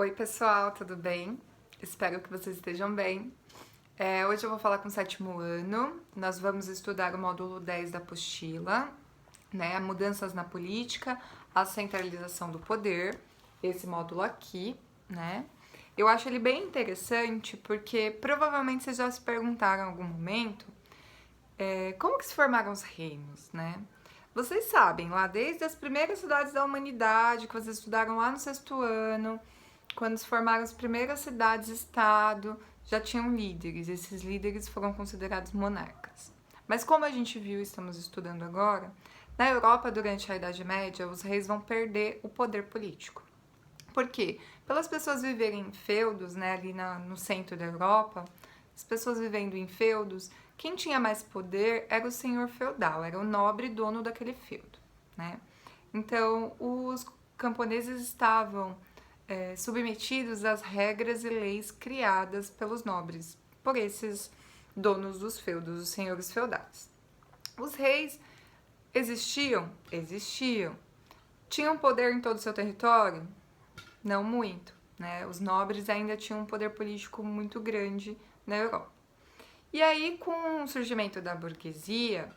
Oi, pessoal, tudo bem? Espero que vocês estejam bem. Hoje eu vou falar com o sétimo ano. Nós vamos estudar o módulo 10 da apostila, né? Mudanças na política, a centralização do poder. Esse módulo aqui, né? Eu acho ele bem interessante porque provavelmente vocês já se perguntaram em algum momento como que se formaram os reinos, né? Vocês sabem, lá desde as primeiras cidades da humanidade, que vocês estudaram lá no sexto ano, quando se formaram as primeiras cidades-estado, já tinham líderes. Esses líderes foram considerados monarcas. Mas como a gente viu e estamos estudando agora, na Europa, durante a Idade Média, os reis vão perder o poder político. Por quê? Pelas pessoas viverem em feudos, né, ali no centro da Europa, as pessoas vivendo em feudos, quem tinha mais poder era o senhor feudal, era o nobre dono daquele feudo, né? Então, os camponeses estavam submetidos às regras e leis criadas pelos nobres, por esses donos dos feudos, os senhores feudais. Os reis existiam? Existiam. Tinham poder em todo o seu território? Não muito, né? Os nobres ainda tinham um poder político muito grande na Europa. E aí, com o surgimento da burguesia,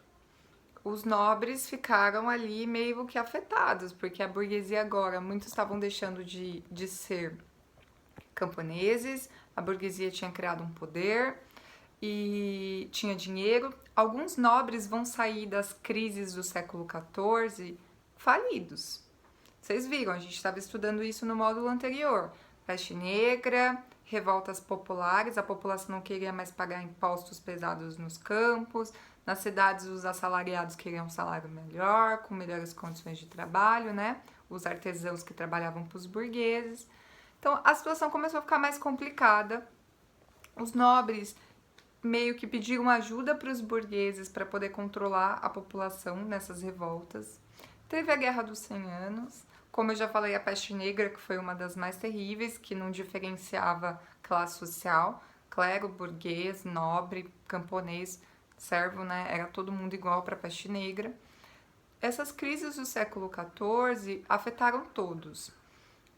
os nobres ficaram ali meio que afetados, porque a burguesia agora, muitos estavam deixando de ser camponeses, a burguesia tinha criado um poder e tinha dinheiro. Alguns nobres vão sair das crises do século XIV falidos. Vocês viram, a gente estava estudando isso no módulo anterior. Peste negra, revoltas populares, a população não queria mais pagar impostos pesados nos campos, nas cidades os assalariados queriam um salário melhor, com melhores condições de trabalho, né? Os artesãos que trabalhavam para os burgueses. Então a situação começou a ficar mais complicada. Os nobres meio que pediram ajuda para os burgueses para poder controlar a população nessas revoltas. Teve a Guerra dos 100 Anos, como eu já falei, a peste negra, que foi uma das mais terríveis, que não diferenciava classe social, clero, burguês, nobre, camponês, servo, né? Era todo mundo igual para a peste negra. Essas crises do século XIV afetaram todos.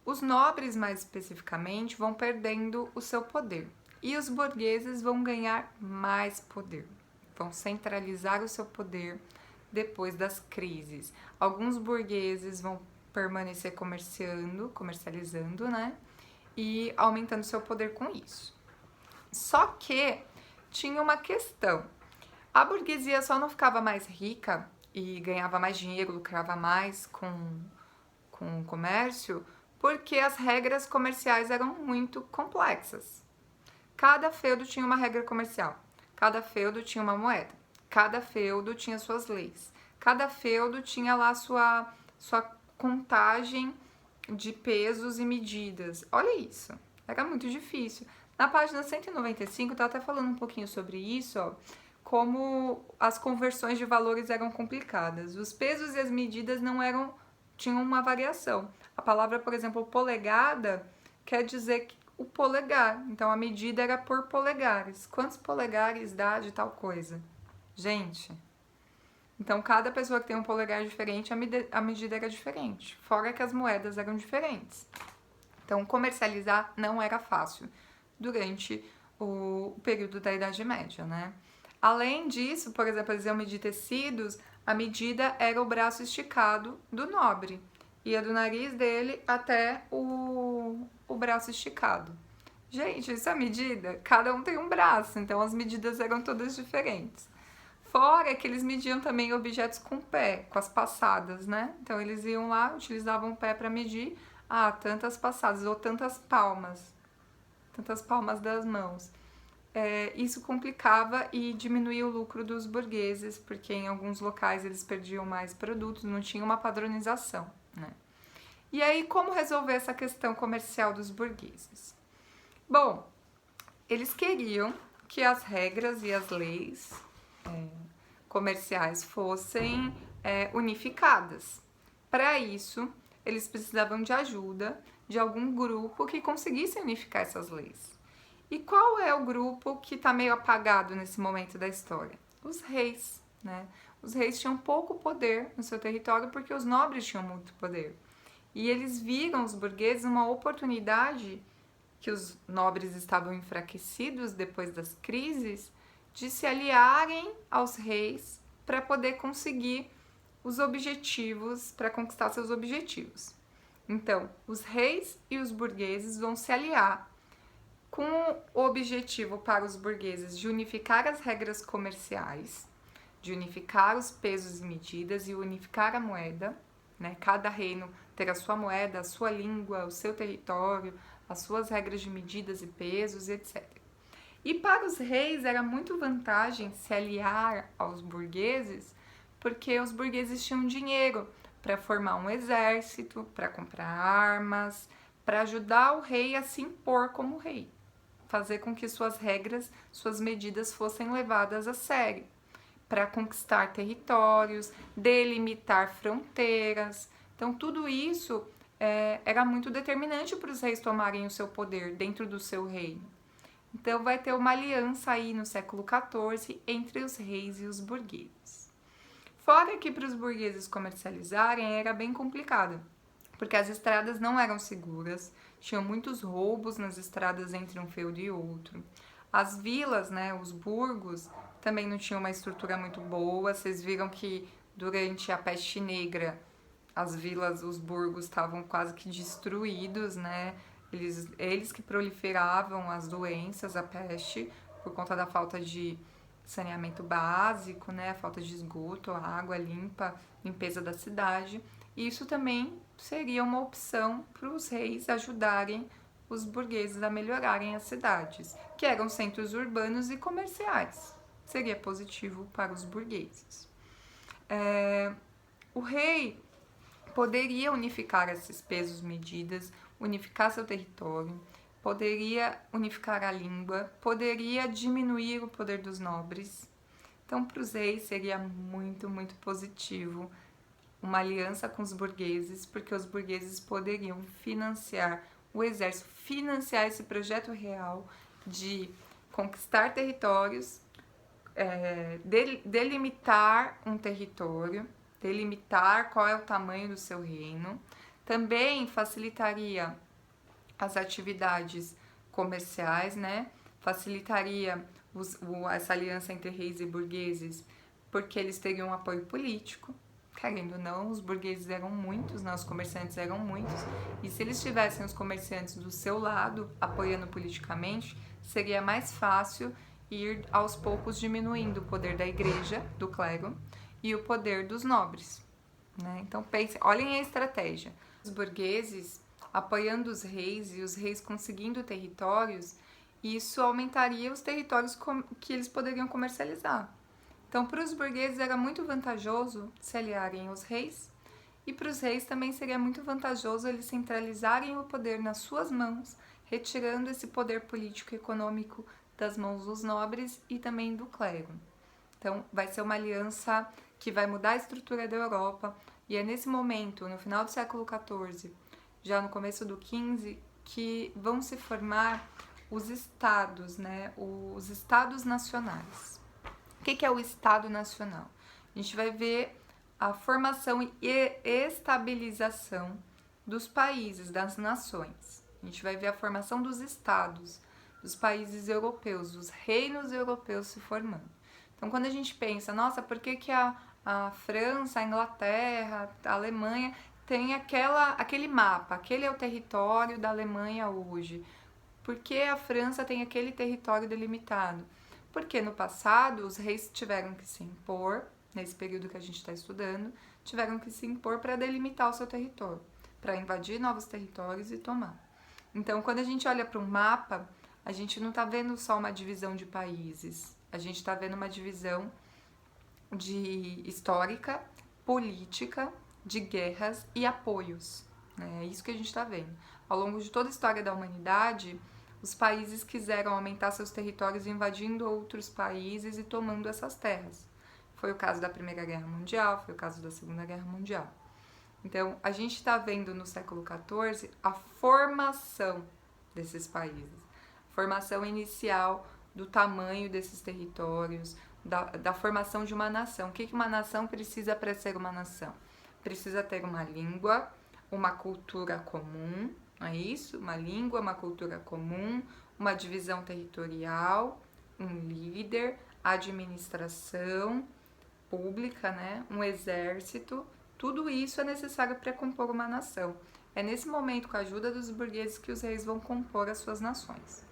Os nobres, mais especificamente, vão perdendo o seu poder e os burgueses vão ganhar mais poder, vão centralizar o seu poder depois das crises. Alguns burgueses vão permanecer comercializando, né? E aumentando seu poder com isso. Só que tinha uma questão. A burguesia só não ficava mais rica e ganhava mais dinheiro, lucrava mais com o comércio, porque as regras comerciais eram muito complexas. Cada feudo tinha uma regra comercial, cada feudo tinha uma moeda, cada feudo tinha suas leis, cada feudo tinha lá sua contagem de pesos e medidas. Olha isso, era muito difícil. Na página 195 tá até falando um pouquinho sobre isso, ó, como as conversões de valores eram complicadas. Os pesos e as medidas tinham uma variação. A palavra, por exemplo, polegada, quer dizer que o polegar. Então, a medida era por polegares. Quantos polegares dá de tal coisa? Gente, então cada pessoa que tem um polegar diferente, a medida era diferente. Fora que as moedas eram diferentes. Então, comercializar não era fácil durante o período da Idade Média, né? Além disso, por exemplo, eles iam medir tecidos, a medida era o braço esticado do nobre. Ia do nariz dele até o braço esticado. Gente, isso é medida? Cada um tem um braço, então as medidas eram todas diferentes. Fora que eles mediam também objetos com pé, com as passadas, né? Então eles iam lá, utilizavam o pé para medir, tantas passadas ou tantas palmas das mãos. Isso complicava e diminuía o lucro dos burgueses, porque em alguns locais eles perdiam mais produtos, não tinha uma padronização, né? E aí, como resolver essa questão comercial dos burgueses? Bom, eles queriam que as regras e as leis comerciais fossem unificadas. Para isso, eles precisavam de ajuda de algum grupo que conseguisse unificar essas leis. E qual é o grupo que está meio apagado nesse momento da história? Os reis, né? Os reis tinham pouco poder no seu território porque os nobres tinham muito poder. E eles viram, os burgueses, uma oportunidade que os nobres estavam enfraquecidos depois das crises, de se aliarem aos reis para poder conseguir os objetivos, para conquistar seus objetivos. Então, os reis e os burgueses vão se aliar com o objetivo para os burgueses de unificar as regras comerciais, de unificar os pesos e medidas e unificar a moeda, né? Cada reino ter a sua moeda, a sua língua, o seu território, as suas regras de medidas e pesos, etc. E para os reis era muito vantagem se aliar aos burgueses, porque os burgueses tinham dinheiro para formar um exército, para comprar armas, para ajudar o rei a se impor como rei, fazer com que suas regras, suas medidas fossem levadas a sério, para conquistar territórios, delimitar fronteiras. Então, tudo isso era muito determinante para os reis tomarem o seu poder dentro do seu reino. Então, vai ter uma aliança aí no século XIV entre os reis e os burgueses. Fora que para os burgueses comercializarem era bem complicado, porque as estradas não eram seguras, tinham muitos roubos nas estradas entre um feudo e outro. As vilas, né, os burgos, também não tinham uma estrutura muito boa. Vocês viram que durante a peste negra, as vilas, os burgos estavam quase que destruídos, né? Eles que proliferavam as doenças, a peste, por conta da falta de saneamento básico, né? A falta de esgoto, água limpa, limpeza da cidade. E isso também seria uma opção para os reis ajudarem os burgueses a melhorarem as cidades, que eram centros urbanos e comerciais. Seria positivo para os burgueses. O rei poderia unificar esses pesos, medidas, unificar seu território, poderia unificar a língua, poderia diminuir o poder dos nobres. Então, para os reis seria muito, muito positivo uma aliança com os burgueses, porque os burgueses poderiam financiar o exército, financiar esse projeto real de conquistar territórios, delimitar um território, delimitar qual é o tamanho do seu reino. Também facilitaria as atividades comerciais, né? Facilitaria essa aliança entre reis e burgueses, porque eles teriam um apoio político. Querendo ou não, os burgueses eram muitos, né? Os comerciantes eram muitos, e se eles tivessem os comerciantes do seu lado, apoiando politicamente, seria mais fácil ir aos poucos diminuindo o poder da igreja, do clero, e o poder dos nobres, né? Então pensem, olhem a estratégia. Os burgueses apoiando os reis e os reis conseguindo territórios, isso aumentaria os territórios que eles poderiam comercializar. Então, para os burgueses era muito vantajoso se aliarem aos reis, e para os reis também seria muito vantajoso eles centralizarem o poder nas suas mãos, retirando esse poder político e econômico das mãos dos nobres e também do clero. Então, vai ser uma aliança que vai mudar a estrutura da Europa, e é nesse momento, no final do século XIV, já no começo do XV, que vão se formar os estados, né? Os estados nacionais. O que é o Estado Nacional? A gente vai ver a formação e estabilização dos países, das nações. A gente vai ver a formação dos estados, dos países europeus, dos reinos europeus se formando. Então, quando a gente pensa, nossa, por que a França, a Inglaterra, a Alemanha tem aquele mapa, aquele é o território da Alemanha hoje? Por que a França tem aquele território delimitado? Porque no passado os reis tiveram que se impor, nesse período que a gente está estudando, tiveram que se impor para delimitar o seu território, para invadir novos territórios e tomar. Então, quando a gente olha para um mapa, a gente não está vendo só uma divisão de países, a gente está vendo uma divisão histórica, política, de guerras e apoios. É isso que a gente está vendo. Ao longo de toda a história da humanidade, os países quiseram aumentar seus territórios invadindo outros países e tomando essas terras. Foi o caso da Primeira Guerra Mundial, foi o caso da Segunda Guerra Mundial. Então, a gente está vendo no século XIV a formação desses países, a formação inicial do tamanho desses territórios, da formação de uma nação. O que uma nação precisa para ser uma nação? Precisa ter uma língua, uma cultura comum, não é isso? Uma língua, uma cultura comum, uma divisão territorial, um líder, administração pública, né? Um exército. Tudo isso é necessário para compor uma nação. É nesse momento, com a ajuda dos burgueses, que os reis vão compor as suas nações.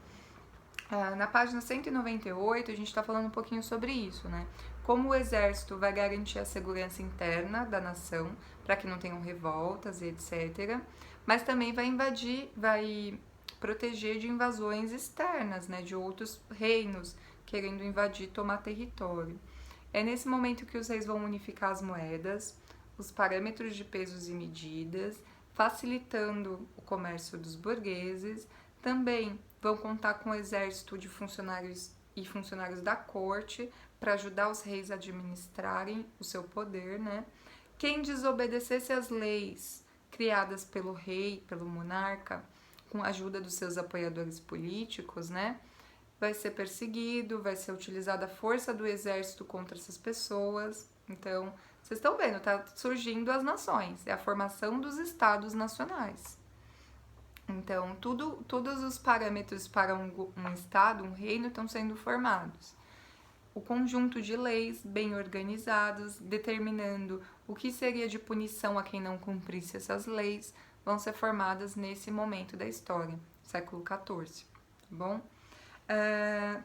Na página 198, a gente está falando um pouquinho sobre isso, né? Como o exército vai garantir a segurança interna da nação, para que não tenham revoltas e etc. Mas também vai proteger de invasões externas, né? De outros reinos querendo invadir, tomar território. É nesse momento que os reis vão unificar as moedas, os parâmetros de pesos e medidas, facilitando o comércio dos burgueses. Também vão contar com um exército de funcionários e funcionários da corte para ajudar os reis a administrarem o seu poder, né? Quem desobedecesse às leis criadas pelo rei, pelo monarca, com a ajuda dos seus apoiadores políticos, né? Vai ser perseguido, vai ser utilizada a força do exército contra essas pessoas. Então, vocês estão vendo, tá surgindo as nações, é a formação dos estados nacionais. Então, todos os parâmetros para um estado, um reino, estão sendo formados. O conjunto de leis bem organizados, determinando o que seria de punição a quem não cumprisse essas leis, vão ser formadas nesse momento da história, século XIV, tá bom?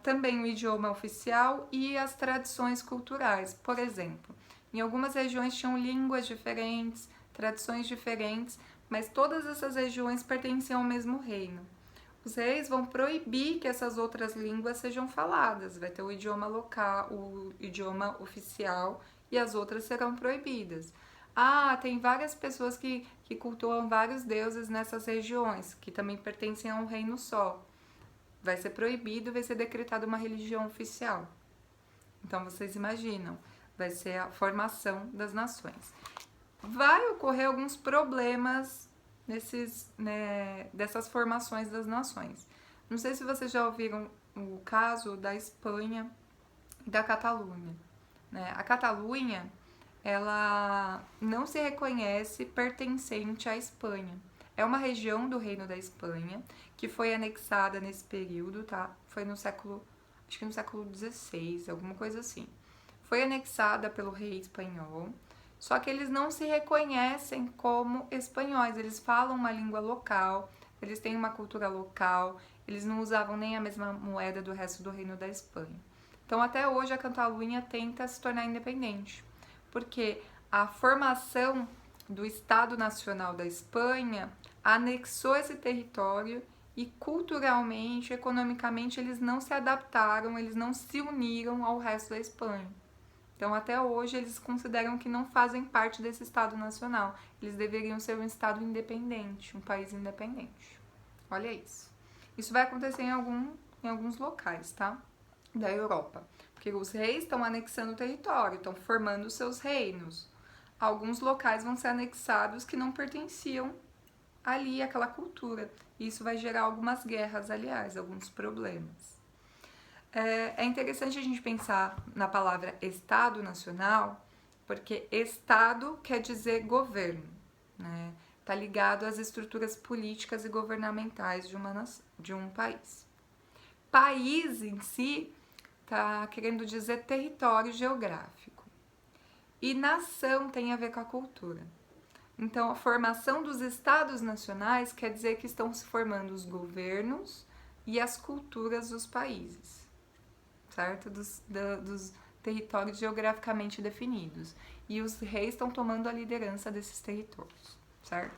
Também o idioma oficial e as tradições culturais. Por exemplo, em algumas regiões tinham línguas diferentes, tradições diferentes, mas todas essas regiões pertenciam ao mesmo reino. Os reis vão proibir que essas outras línguas sejam faladas, vai ter o idioma local, o idioma oficial, e as outras serão proibidas. Tem várias pessoas que cultuam vários deuses nessas regiões, que também pertencem a um reino só. Vai ser proibido, vai ser decretada uma religião oficial. Então vocês imaginam, vai ser a formação das nações. Vai ocorrer alguns problemas dessas formações das nações. Não sei se vocês já ouviram o caso da Espanha e da Catalunha, né? A Catalunha, ela não se reconhece pertencente à Espanha. É uma região do Reino da Espanha que foi anexada nesse período, tá? Foi no século, acho que no século XVI, alguma coisa assim. Foi anexada pelo rei espanhol, só que eles não se reconhecem como espanhóis, eles falam uma língua local, eles têm uma cultura local, eles não usavam nem a mesma moeda do resto do Reino da Espanha. Então, até hoje, a Catalunha tenta se tornar independente, porque a formação do Estado Nacional da Espanha anexou esse território e culturalmente, economicamente, eles não se adaptaram, eles não se uniram ao resto da Espanha. Então, até hoje, eles consideram que não fazem parte desse Estado Nacional. Eles deveriam ser um Estado independente, um país independente. Olha isso. Isso vai acontecer em alguns locais, tá? Da Europa. Porque os reis estão anexando o território, estão formando seus reinos. Alguns locais vão ser anexados que não pertenciam ali àquela cultura. Isso vai gerar algumas guerras, aliás, alguns problemas. É interessante a gente pensar na palavra Estado Nacional, porque Estado quer dizer governo, né? Tá ligado às estruturas políticas e governamentais de um país. País em si tá querendo dizer território geográfico. E nação tem a ver com a cultura. Então, a formação dos estados nacionais quer dizer que estão se formando os governos e as culturas dos países, certo? Dos territórios geograficamente definidos. E os reis estão tomando a liderança desses territórios, certo?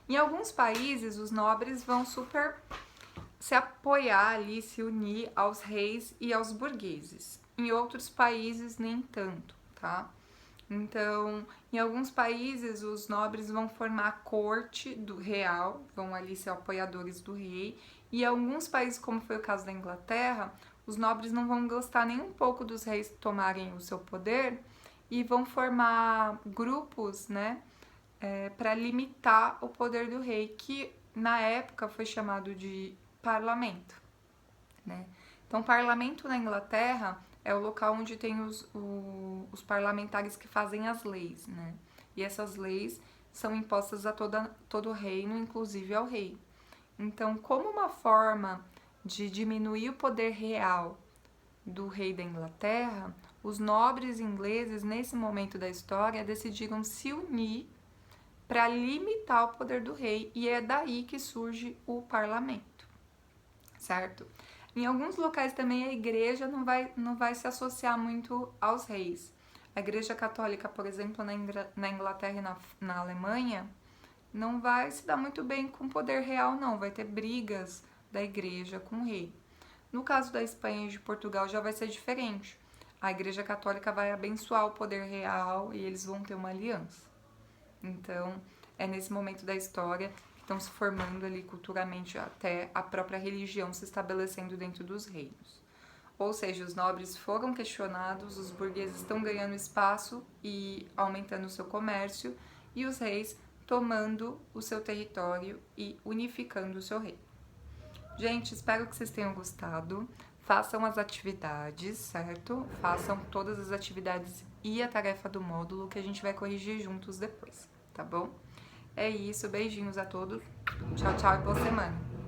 Em alguns países, os nobres vão super se apoiar ali, se unir aos reis e aos burgueses. Em outros países, nem tanto, tá? Então, em alguns países, os nobres vão formar a corte do real, vão ali ser apoiadores do rei. E em alguns países, como foi o caso da Inglaterra, os nobres não vão gostar nem um pouco dos reis tomarem o seu poder e vão formar grupos, né, para limitar o poder do rei, que na época foi chamado de parlamento, né? Então, parlamento na Inglaterra é o local onde tem os parlamentares que fazem as leis, né? E essas leis são impostas a todo o reino, inclusive ao rei. Então, como uma forma de diminuir o poder real do rei da Inglaterra, os nobres ingleses, nesse momento da história, decidiram se unir para limitar o poder do rei, e é daí que surge o parlamento, certo? Em alguns locais também a igreja não vai se associar muito aos reis. A igreja católica, por exemplo, na Inglaterra e na Alemanha, não vai se dar muito bem com o poder real, não. Vai ter brigas da igreja com o rei. No caso da Espanha e de Portugal já vai ser diferente. A igreja católica vai abençoar o poder real e eles vão ter uma aliança. Então, é nesse momento da história que estão se formando ali culturalmente até a própria religião se estabelecendo dentro dos reinos. Ou seja, os nobres foram questionados, os burgueses estão ganhando espaço e aumentando o seu comércio, e os reis tomando o seu território e unificando o seu reino. Gente, espero que vocês tenham gostado. Façam as atividades, certo? Façam todas as atividades e a tarefa do módulo que a gente vai corrigir juntos depois, tá bom? É isso, beijinhos a todos. Tchau, tchau e boa semana.